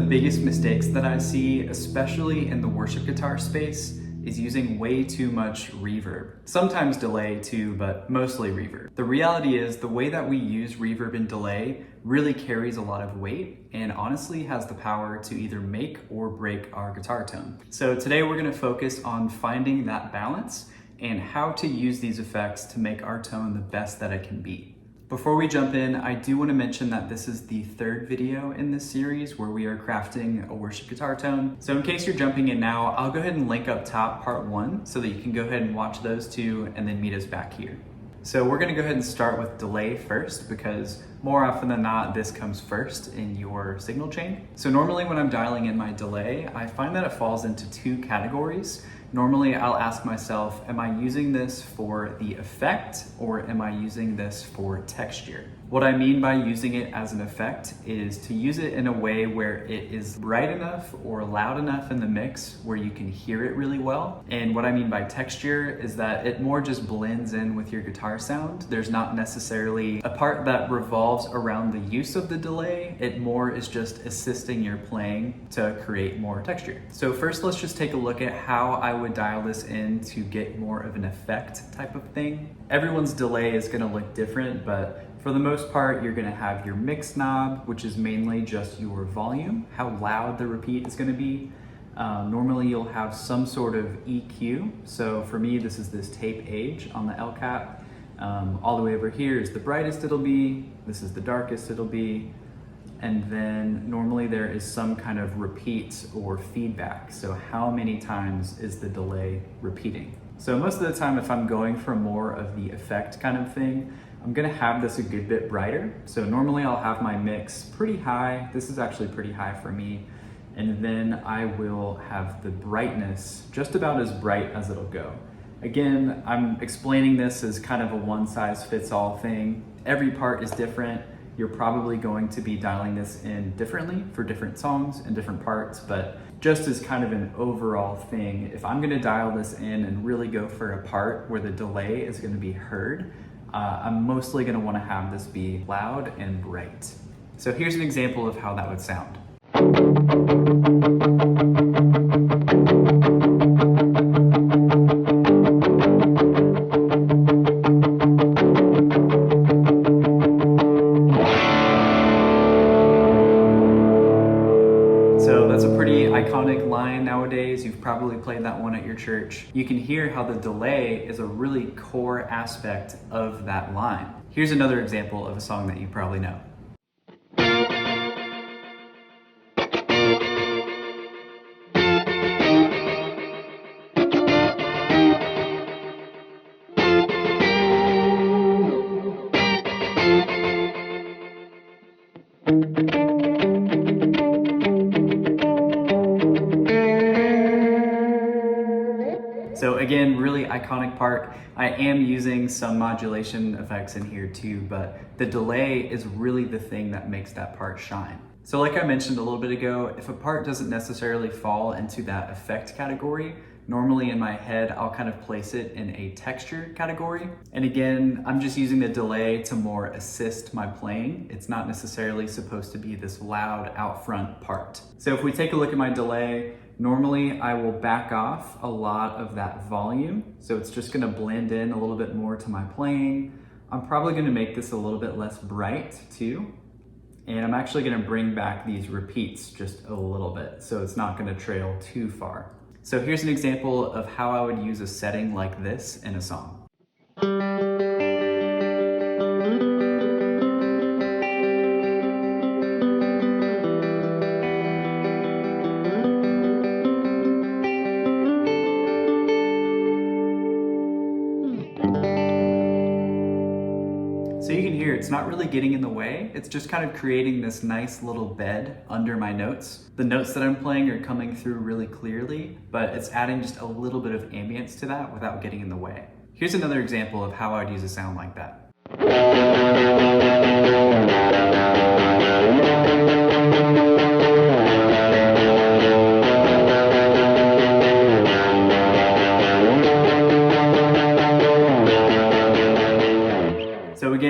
biggest mistakes that I see, especially in the worship guitar space, is using way too much reverb. Sometimes delay too, but mostly reverb. The reality is the way that we use reverb and delay really carries a lot of weight and honestly has the power to either make or break our guitar tone. So today we're gonna focus on finding that balance and how to use these effects to make our tone the best that it can be. Before we jump in, I do want to mention that this is the third video in this series where we are crafting a worship guitar tone. So in case you're jumping in now, I'll go ahead and link up top part 1 so that you can go ahead and watch those two and then meet us back here. So we're going to go ahead and start with delay first because more often than not, this comes first in your signal chain. So normally when I'm dialing in my delay, I find that it falls into two categories. Normally I'll ask myself, am I using this for the effect or am I using this for texture? What I mean by using it as an effect is to use it in a way where it is bright enough or loud enough in the mix where you can hear it really well. And what I mean by texture is that it more just blends in with your guitar sound. There's not necessarily a part that revolves around the use of the delay. It more is just assisting your playing to create more texture. So first, let's just take a look at how I would dial this in to get more of an effect type of thing. Everyone's delay is gonna look different, but for the most part, you're gonna have your mix knob, which is mainly just your volume, how loud the repeat is gonna be. Normally you'll have some sort of EQ. So for me, this is this tape age on the L cap. All the way over here is the brightest it'll be. This is the darkest it'll be. And then normally there is some kind of repeat or feedback. So how many times is the delay repeating? So most of the time, if I'm going for more of the effect kind of thing, I'm gonna have this a good bit brighter. So normally I'll have my mix pretty high. This is actually pretty high for me. And then I will have the brightness just about as bright as it'll go. Again, I'm explaining this as kind of a one size fits all thing. Every part is different. You're probably going to be dialing this in differently for different songs and different parts, but just as kind of an overall thing, if I'm gonna dial this in and really go for a part where the delay is gonna be heard, I'm mostly gonna wanna have this be loud and bright. So here's an example of how that would sound. So that's a pretty iconic line nowadays. You've probably played that one at your church. You can hear how the delay is a really core aspect of that line. Here's another example of a song that you probably know. So again, really iconic part. I am using some modulation effects in here too, but the delay is really the thing that makes that part shine. So like I mentioned a little bit ago, if a part doesn't necessarily fall into that effect category, normally in my head, I'll kind of place it in a texture category. And again, I'm just using the delay to more assist my playing. It's not necessarily supposed to be this loud out front part. So if we take a look at my delay, normally I will back off a lot of that volume. So it's just gonna blend in a little bit more to my playing. I'm probably gonna make this a little bit less bright too. And I'm actually gonna bring back these repeats just a little bit, so it's not gonna trail too far. So here's an example of how I would use a setting like this in a song. So you can hear it's not really getting in the way. It's just kind of creating this nice little bed under my notes. The notes that I'm playing are coming through really clearly, but it's adding just a little bit of ambience to that without getting in the way. Here's another example of how I'd use a sound like that.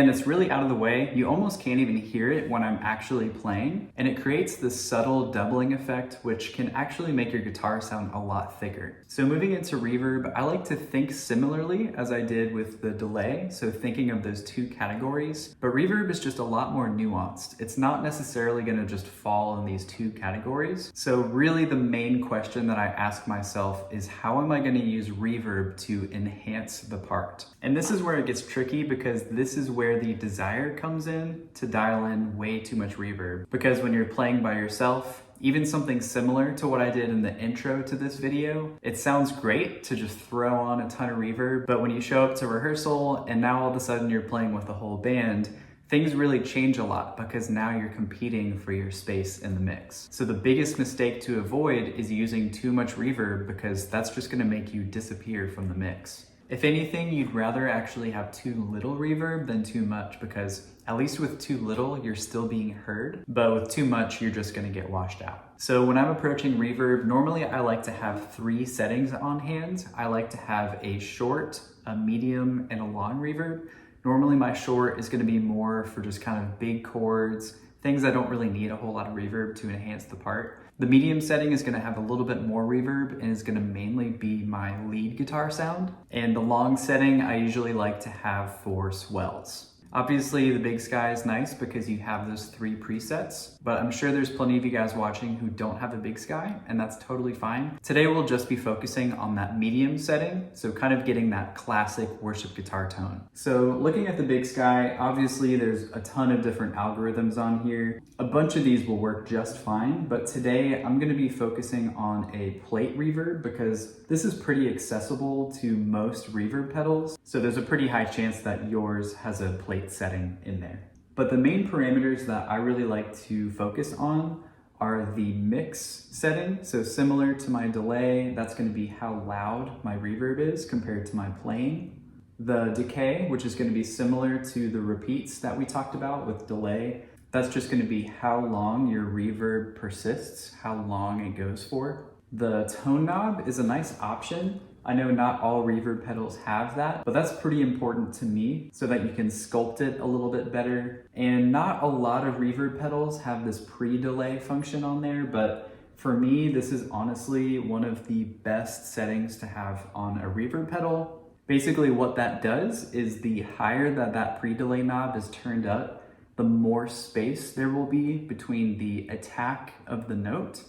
and it's really out of the way. You almost can't even hear it when I'm actually playing, and it creates this subtle doubling effect, which can actually make your guitar sound a lot thicker. So moving into reverb, I like to think similarly as I did with the delay, so thinking of those two categories, but reverb is just a lot more nuanced. It's not necessarily gonna just fall in these two categories. So really the main question that I ask myself is, how am I gonna use reverb to enhance the part? And this is where it gets tricky, because this is where the desire comes in to dial in way too much reverb. Because when you're playing by yourself, even something similar to what I did in the intro to this video, it sounds great to just throw on a ton of reverb, but when you show up to rehearsal and now all of a sudden you're playing with the whole band, things really change a lot, because now you're competing for your space in the mix. So the biggest mistake to avoid is using too much reverb, because that's just gonna make you disappear from the mix. If anything, you'd rather actually have too little reverb than too much, because at least with too little, you're still being heard, but with too much, you're just gonna get washed out. So when I'm approaching reverb, normally I like to have 3 settings on hand. I like to have a short, a medium, and a long reverb. Normally my short is gonna be more for just kind of big chords, things that don't really need a whole lot of reverb to enhance the part. The medium setting is gonna have a little bit more reverb and is gonna mainly be my lead guitar sound. And the long setting I usually like to have for swells. Obviously the Big Sky is nice because you have those 3 presets, but I'm sure there's plenty of you guys watching who don't have a Big Sky, and that's totally fine. Today we'll just be focusing on that medium setting, so kind of getting that classic worship guitar tone. So looking at the Big Sky, obviously there's a ton of different algorithms on here. A bunch of these will work just fine, but today I'm gonna be focusing on a plate reverb, because this is pretty accessible to most reverb pedals, so there's a pretty high chance that yours has a plate setting in there. But the main parameters that I really like to focus on are the mix setting. So similar to my delay, that's going to be how loud my reverb is compared to my playing. The decay, which is going to be similar to the repeats that we talked about with delay, that's just going to be how long your reverb persists, how long it goes for. The tone knob is a nice option. I know not all reverb pedals have that, but that's pretty important to me so that you can sculpt it a little bit better. And not a lot of reverb pedals have this pre-delay function on there, but for me, this is honestly one of the best settings to have on a reverb pedal. Basically what that does is the higher that pre-delay knob is turned up, the more space there will be between the attack of the note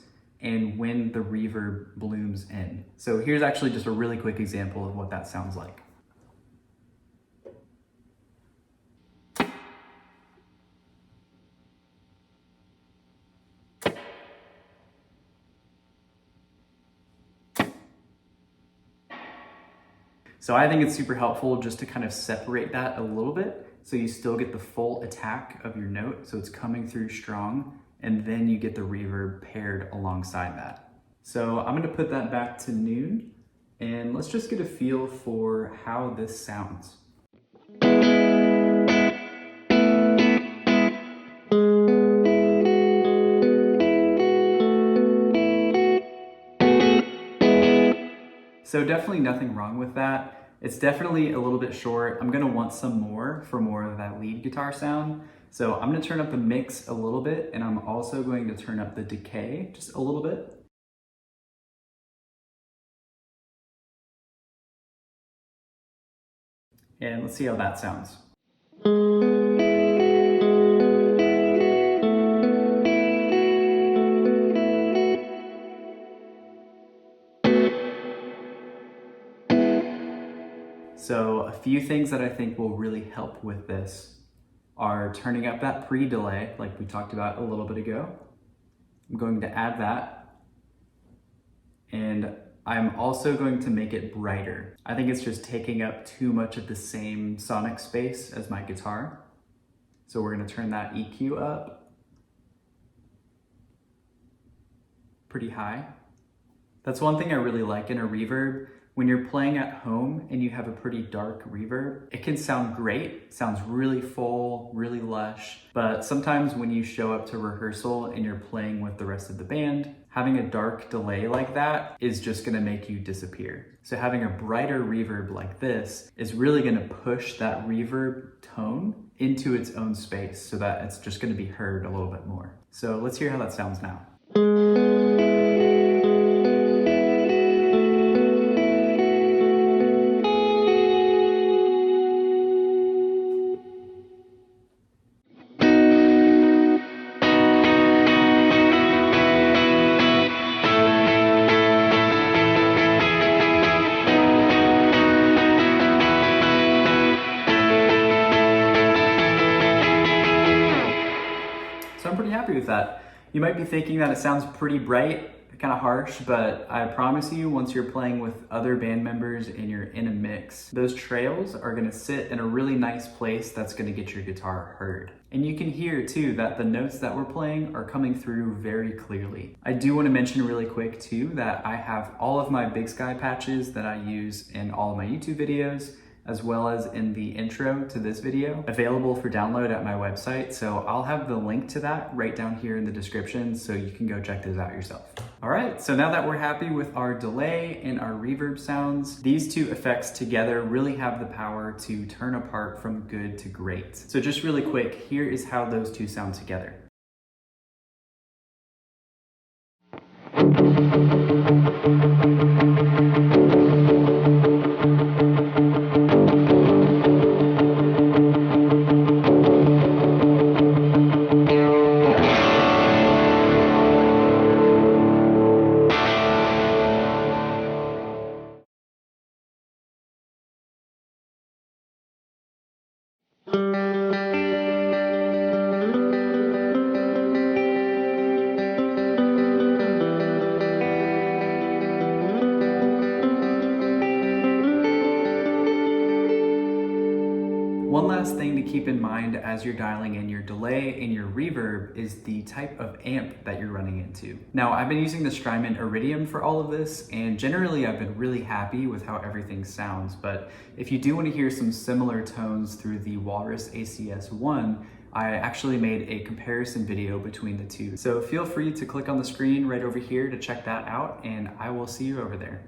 and when the reverb blooms in. So here's actually just a really quick example of what that sounds like. So I think it's super helpful just to kind of separate that a little bit, so you still get the full attack of your note, so it's coming through strong, and then you get the reverb paired alongside that. So I'm gonna put that back to noon, and let's just get a feel for how this sounds. So definitely nothing wrong with that. It's definitely a little bit short. I'm gonna want some more for more of that lead guitar sound. So I'm gonna turn up the mix a little bit, and I'm also going to turn up the decay just a little bit. And let's see how that sounds. So a few things that I think will really help with this are turning up that pre-delay, like we talked about a little bit ago. I'm going to add that. And I'm also going to make it brighter. I think it's just taking up too much of the same sonic space as my guitar. So we're gonna turn that EQ up pretty high. That's one thing I really like in a reverb. When you're playing at home and you have a pretty dark reverb, it can sound great. It sounds really full, really lush, but sometimes when you show up to rehearsal and you're playing with the rest of the band, having a dark delay like that is just gonna make you disappear. So having a brighter reverb like this is really gonna push that reverb tone into its own space so that it's just gonna be heard a little bit more. So let's hear how that sounds now. So I'm pretty happy with that. You might be thinking that it sounds pretty bright, kind of harsh, but I promise you, once you're playing with other band members and you're in a mix, those trails are gonna sit in a really nice place that's gonna get your guitar heard. And you can hear too that the notes that we're playing are coming through very clearly. I do want to mention really quick too that I have all of my Big Sky patches that I use in all of my YouTube videos, as well as in the intro to this video, available for download at my website. So I'll have the link to that right down here in the description so you can go check those out yourself. All right, so now that we're happy with our delay and our reverb sounds, these two effects together really have the power to turn apart from good to great. So just really quick, here is how those two sound together. One last thing to keep in mind as you're dialing in your delay and your reverb is the type of amp that you're running into. Now, I've been using the Strymon Iridium for all of this, and generally I've been really happy with how everything sounds, but if you do want to hear some similar tones through the Walrus ACS1, I actually made a comparison video between the two. So feel free to click on the screen right over here to check that out, and I will see you over there.